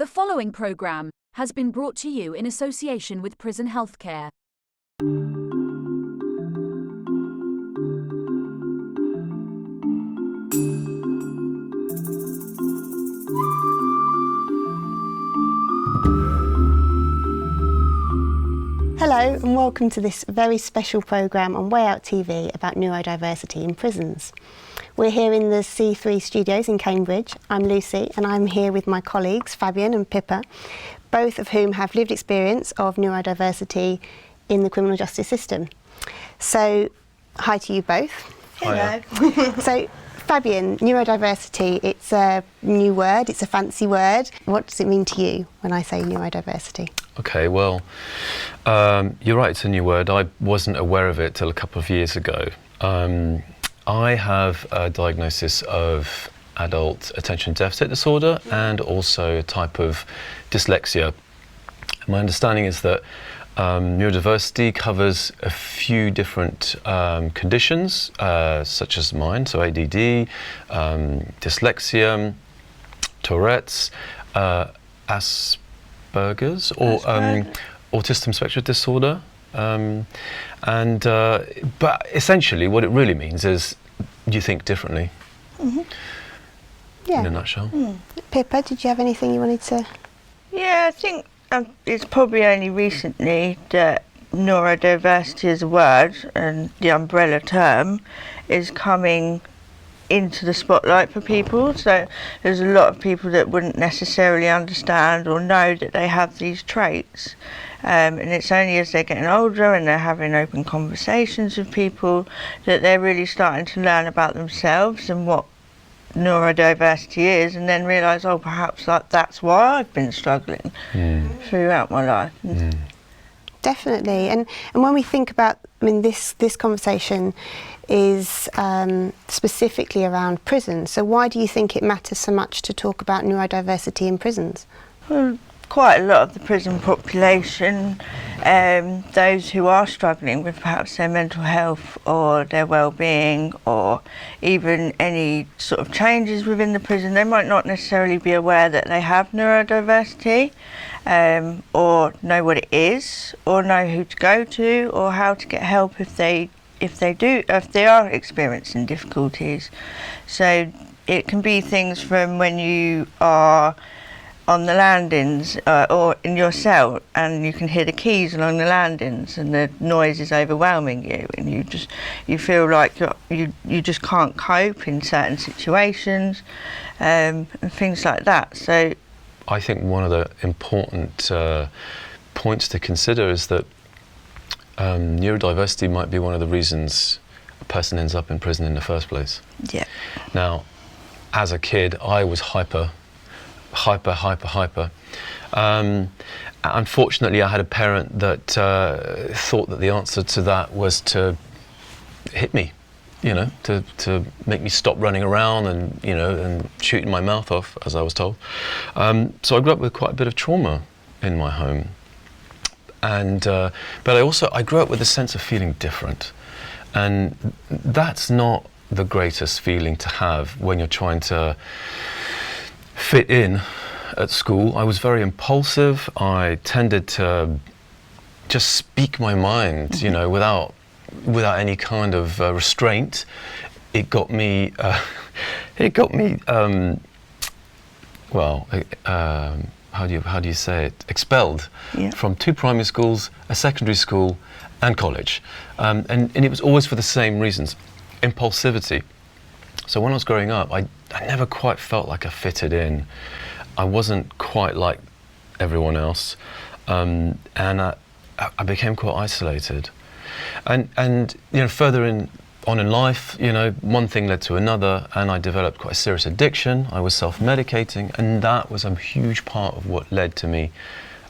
The following program has been brought to you in association with Prison Healthcare. Hello and welcome to this very special programme on Way Out TV about neurodiversity in prisons. We're here in the C3 studios in Cambridge. I'm Lucy and I'm here with my colleagues Fabian and Pippa, both of whom have lived experience of neurodiversity in the criminal justice system. So, hi to you both. Hello. So, Fabian, neurodiversity, it's a new word, it's a fancy word. What does it mean to you when I say neurodiversity? Okay, well, you're right, it's a new word. I wasn't aware of it till a couple of years ago. I have a diagnosis of adult attention deficit disorder and also a type of dyslexia. My understanding is that neurodiversity covers a few different conditions, such as mine, so ADD, dyslexia, Tourette's, Asperger's, or autism spectrum disorder. But essentially what it really means is you think differently. Mm-hmm. Yeah. In a nutshell. Pippa, did you have anything you wanted to? Yeah, I think it's probably only recently that neurodiversity as a word and the umbrella term is coming into the spotlight for people. So there's a lot of people that wouldn't necessarily understand or know that they have these traits. And it's only as they're getting older and they're having open conversations with people that they're really starting to learn about themselves and what neurodiversity is, and then realise, oh, perhaps that's why I've been struggling throughout my life. Definitely, and when we think about, I mean, this conversation is specifically around prisons. So why do you think it matters so much to talk about neurodiversity in prisons? Well, quite a lot of the prison population, those who are struggling with perhaps their mental health or their well-being or even any sort of changes within the prison, they might not necessarily be aware that they have neurodiversity, or know what it is, or know who to go to, or how to get help if they are experiencing difficulties. So it can be things from when you are on the landings or in your cell and you can hear the keys along the landings and the noise is overwhelming you and you feel like you just can't cope in certain situations, and things like that. So I think one of the important points to consider is that neurodiversity might be one of the reasons a person ends up in prison in the first place. Yeah. Now, as a kid, I was hyper. Unfortunately, I had a parent that thought that the answer to that was to hit me, to make me stop running around and shooting my mouth off, as I was told. So I grew up with quite a bit of trauma in my home, but I grew up with a sense of feeling different, and that's not the greatest feeling to have when you're trying to fit in at school. I was very impulsive. I tended to just speak my mind, without any kind of restraint. It got me. How do you say it? Expelled from 2 primary schools, a secondary school, and college, and it was always for the same reasons: impulsivity. So when I was growing up, I never quite felt like I fitted in. I wasn't quite like everyone else, and I became quite isolated. And further on in life, one thing led to another, and I developed quite a serious addiction. I was self-medicating, and that was a huge part of what led to me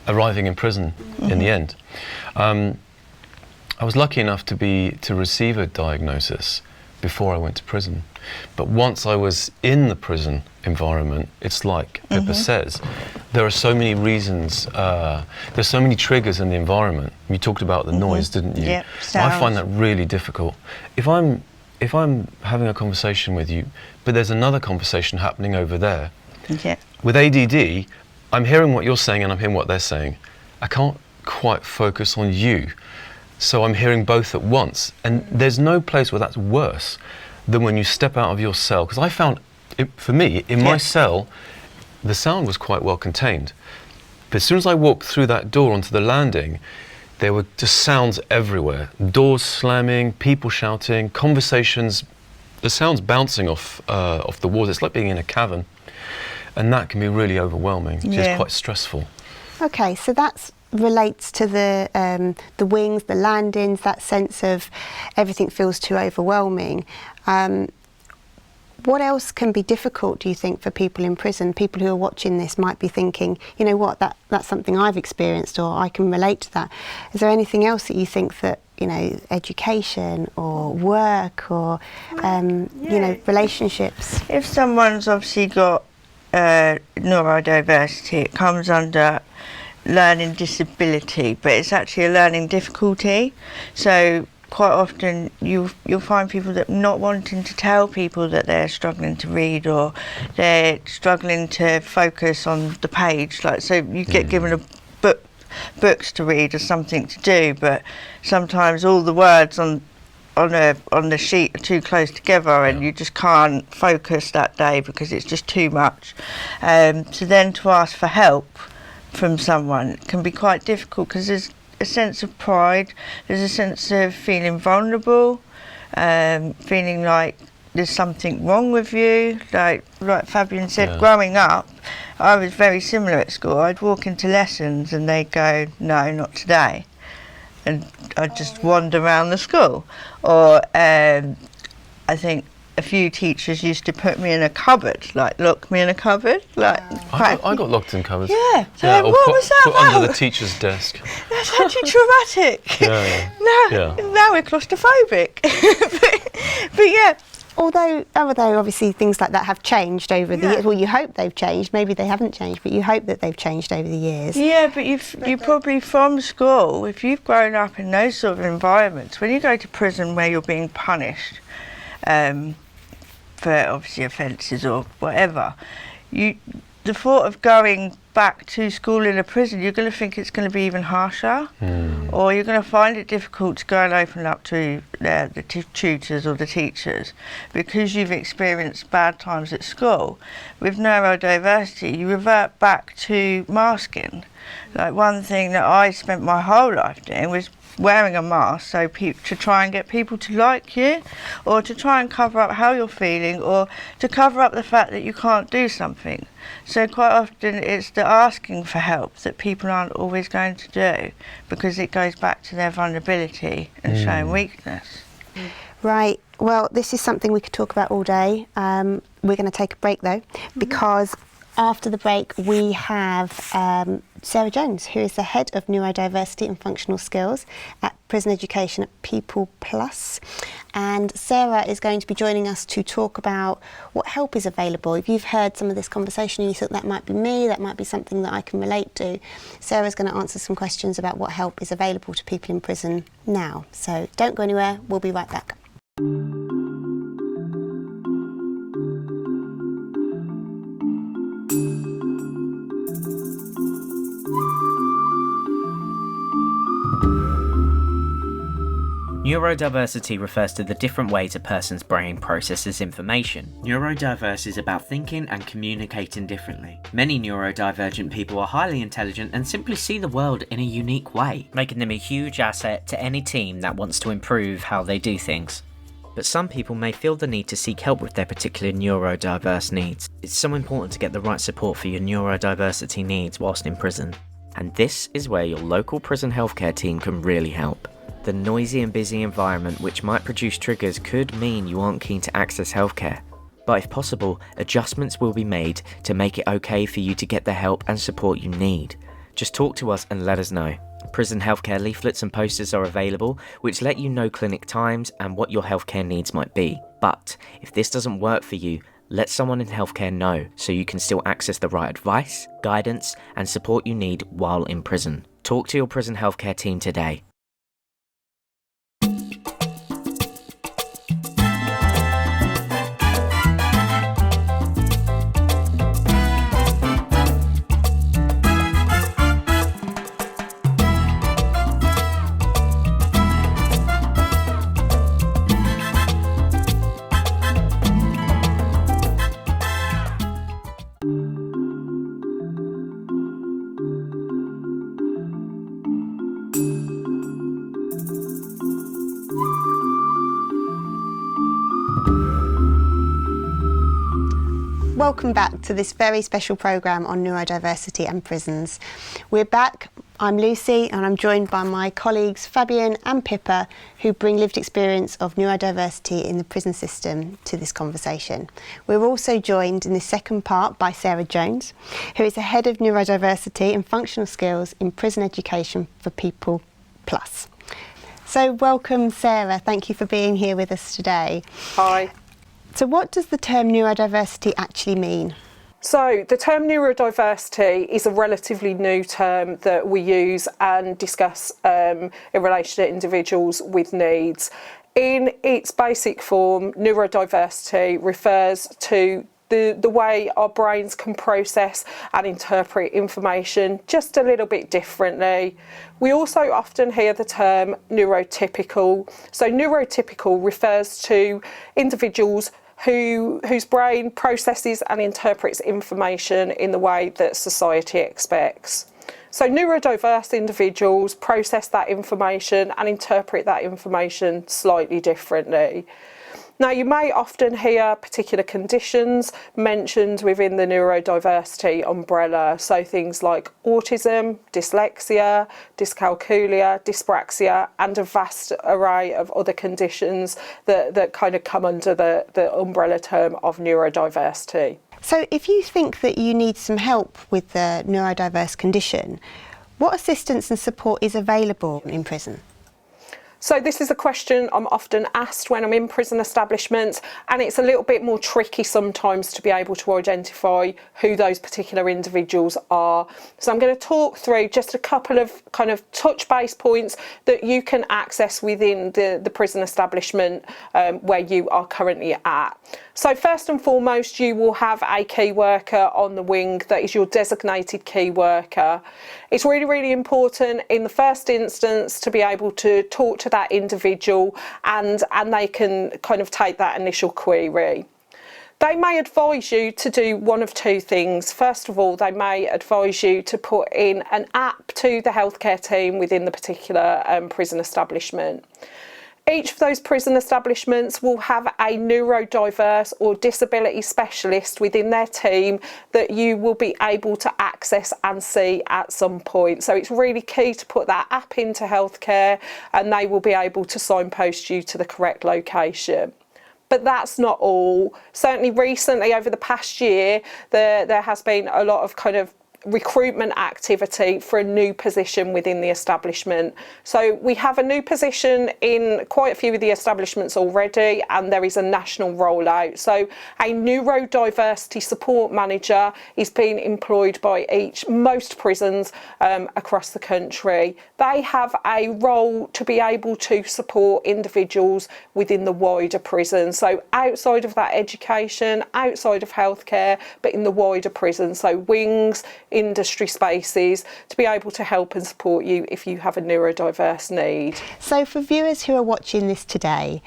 arriving in prison in the end. I was lucky enough to receive a diagnosis before I went to prison. But once I was in the prison environment, it's like Pippa says, there are so many reasons, there's so many triggers in the environment. You talked about the noise, didn't you? Yep, I find that really difficult. If I'm having a conversation with you, but there's another conversation happening over there, with ADD, I'm hearing what you're saying and I'm hearing what they're saying. I can't quite focus on you. So I'm hearing both at once. And there's no place where that's worse than when you step out of your cell. Because I found, for me, in my cell, the sound was quite well contained. But as soon as I walked through that door onto the landing, there were just sounds everywhere. Doors slamming, people shouting, conversations, the sounds bouncing off the walls. It's like being in a cavern. And that can be really overwhelming. It's quite stressful. Okay, so that relates to the wings, the landings, that sense of everything feels too overwhelming. What else can be difficult, do you think, for people in prison? People who are watching this might be thinking, you know what, that's something I've experienced, or I can relate to that. Is there anything else that you think that, you know, education or work or, you know, relationships? If someone's obviously got neurodiversity, it comes under learning disability, but it's actually a learning difficulty. So quite often you'll find people that not wanting to tell people that they're struggling to read, or they're struggling to focus on the page. Like, so you get given a books to read or something to do, but sometimes all the words on the sheet are too close together, and you just can't focus that day because it's just too much. So then to ask for help from someone can be quite difficult, because there's a sense of pride, there's a sense of feeling vulnerable, feeling like there's something wrong with you. Like Fabian said, growing up, I was very similar at school. I'd walk into lessons and they'd go, no, not today. And I'd just wander around the school. Or I think a few teachers used to put me in a cupboard, like lock me in a cupboard. Like I got locked in cupboards. Yeah. Or what was that put about? under the teacher's desk. That's actually traumatic. Now we're claustrophobic. but yeah. Although obviously things like that have changed over the years. Well, you hope they've changed. Maybe they haven't changed, but you hope that they've changed over the years. Yeah, but you probably from school, if you've grown up in those sort of environments, when you go to prison where you're being punished for obviously offences or whatever, the thought of going back to school in a prison, you're going to think it's going to be even harsher, or you're going to find it difficult to go and open up to the tutors or the teachers, because you've experienced bad times at school. With neurodiversity, you revert back to masking. Like, one thing that I spent my whole life doing was wearing a mask, so to try and get people to like you, or to try and cover up how you're feeling, or to cover up the fact that you can't do something. So quite often it's the asking for help that people aren't always going to do, because it goes back to their vulnerability and showing weakness. Right, well, this is something we could talk about all day. We're going to take a break though, because after the break we have Sarah Jones, who is the Head of Neurodiversity and Functional Skills at Prison Education at People Plus. And Sarah is going to be joining us to talk about what help is available. If you've heard some of this conversation and you thought that might be me, that might be something that I can relate to, Sarah's going to answer some questions about what help is available to people in prison now. So don't go anywhere, we'll be right back. Neurodiversity refers to the different ways a person's brain processes information. Neurodiverse is about thinking and communicating differently. Many neurodivergent people are highly intelligent and simply see the world in a unique way, making them a huge asset to any team that wants to improve how they do things. But some people may feel the need to seek help with their particular neurodiverse needs. It's so important to get the right support for your neurodiversity needs whilst in prison. And this is where your local prison healthcare team can really help. The noisy and busy environment which might produce triggers could mean you aren't keen to access healthcare. But if possible, adjustments will be made to make it okay for you to get the help and support you need. Just talk to us and let us know. Prison healthcare leaflets and posters are available, which let you know clinic times and what your healthcare needs might be. But if this doesn't work for you, let someone in healthcare know so you can still access the right advice, guidance, and support you need while in prison. Talk to your prison healthcare team today. welcome back to this very special programme on neurodiversity and prisons. We're back. I'm Lucy and I'm joined by my colleagues Fabian and Pippa, who bring lived experience of neurodiversity in the prison system to this conversation. We're also joined in the second part by Sarah Jones, who is the Head of Neurodiversity and Functional Skills in Prison Education for People Plus. So welcome Sarah, thank you for being here with us today. Hi. So what does the term neurodiversity actually mean? So the term neurodiversity is a relatively new term that we use and discuss in relation to individuals with needs. In its basic form, neurodiversity refers to the way our brains can process and interpret information just a little bit differently. We also often hear the term neurotypical. So neurotypical refers to individuals whose brain processes and interprets information in the way that society expects. So neurodiverse individuals process that information and interpret that information slightly differently. Now, you may often hear particular conditions mentioned within the neurodiversity umbrella, so things like autism, dyslexia, dyscalculia, dyspraxia, and a vast array of other conditions that kind of come under the umbrella term of neurodiversity. So if you think that you need some help with the neurodiverse condition, what assistance and support is available in prison? So this is a question I'm often asked when I'm in prison establishments, and it's a little bit more tricky sometimes to be able to identify who those particular individuals are. So I'm going to talk through just a couple of kind of touch base points that you can access within the prison establishment where you are currently at. So first and foremost, you will have a key worker on the wing that is your designated key worker. It's really, really important in the first instance to be able to talk to that individual and they can kind of take that initial query. They may advise you to do one of two things. First of all, they may advise you to put in an app to the healthcare team within the particular prison establishment. Each of those prison establishments will have a neurodiverse or disability specialist within their team that you will be able to access and see at some point. So it's really key to put that app into healthcare and they will be able to signpost you to the correct location. But that's not all. Certainly recently, over the past year, there has been a lot of kind of recruitment activity for a new position within the establishment. So we have a new position in quite a few of the establishments already, and there is a national rollout. So a neurodiversity support manager is being employed by most prisons across the country. They have a role to be able to support individuals within the wider prison. So outside of that education, outside of healthcare, but in the wider prison. So wings, industry spaces, to be able to help and support you if you have a neurodiverse need. So for viewers who are watching this today,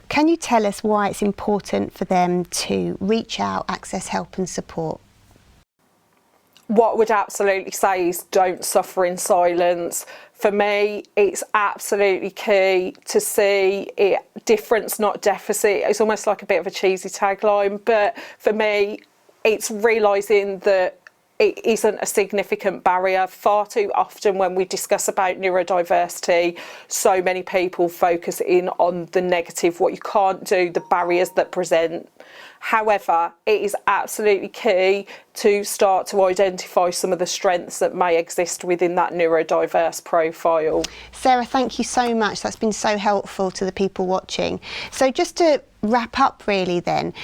can you tell us why it's important for them to reach out, access help and support? What I would absolutely say is don't suffer in silence. For me, it's absolutely key to see it difference, not deficit. It's almost like a bit of a cheesy tagline, but for me, it's realising that it isn't a significant barrier. Far too often when we discuss about neurodiversity, so many people focus in on the negative, what you can't do, the barriers that present. However, it is absolutely key to start to identify some of the strengths that may exist within that neurodiverse profile. Sarah, thank you so much. That's been so helpful to the people watching. So just to wrap up really then,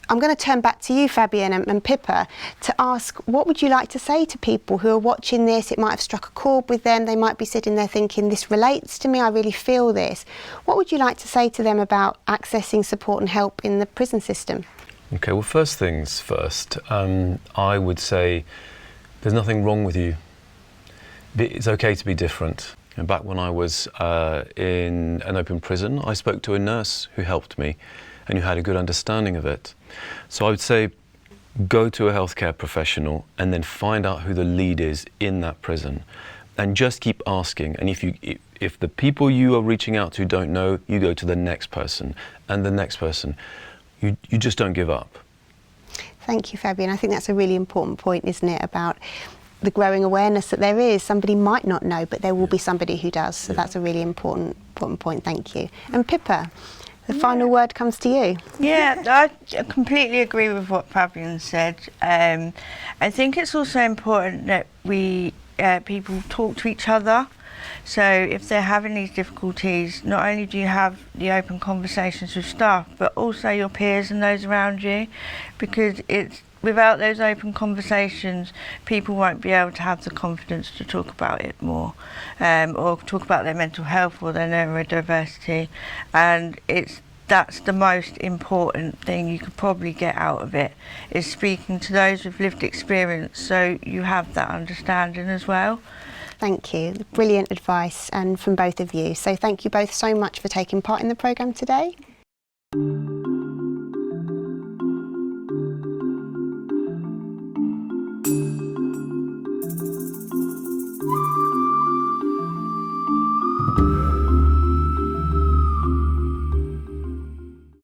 I'm going to turn back to you, Fabian and Pippa, to ask what would you like to say to people who are watching this? It might have struck a chord with them. They might be sitting there thinking, this relates to me, I really feel this. What would you like to say to them about accessing support and help in the prison system? Okay, well, first things first, I would say there's nothing wrong with you. It's okay to be different. And back when I was in an open prison, I spoke to a nurse who helped me and who had a good understanding of it. So I would say go to a healthcare professional and then find out who the lead is in that prison and just keep asking. And if the people you are reaching out to don't know, you go to the next person and the next person. You just don't give up. Thank you, Fabian. I think that's a really important point, isn't it, about the growing awareness that there is. Somebody might not know, but there will be somebody who does. So that's a really important point. Thank you. And Pippa, the final word comes to you. Yeah, I completely agree with what Fabian said. I think it's also important that people talk to each other. So if they're having these difficulties, not only do you have the open conversations with staff, but also your peers and those around you, because without those open conversations, people won't be able to have the confidence to talk about it more, or talk about their mental health or their neurodiversity. And that's the most important thing you could probably get out of it, is speaking to those with lived experience, so you have that understanding as well. Thank you. Brilliant advice, and from both of you. So thank you both so much for taking part in the programme today.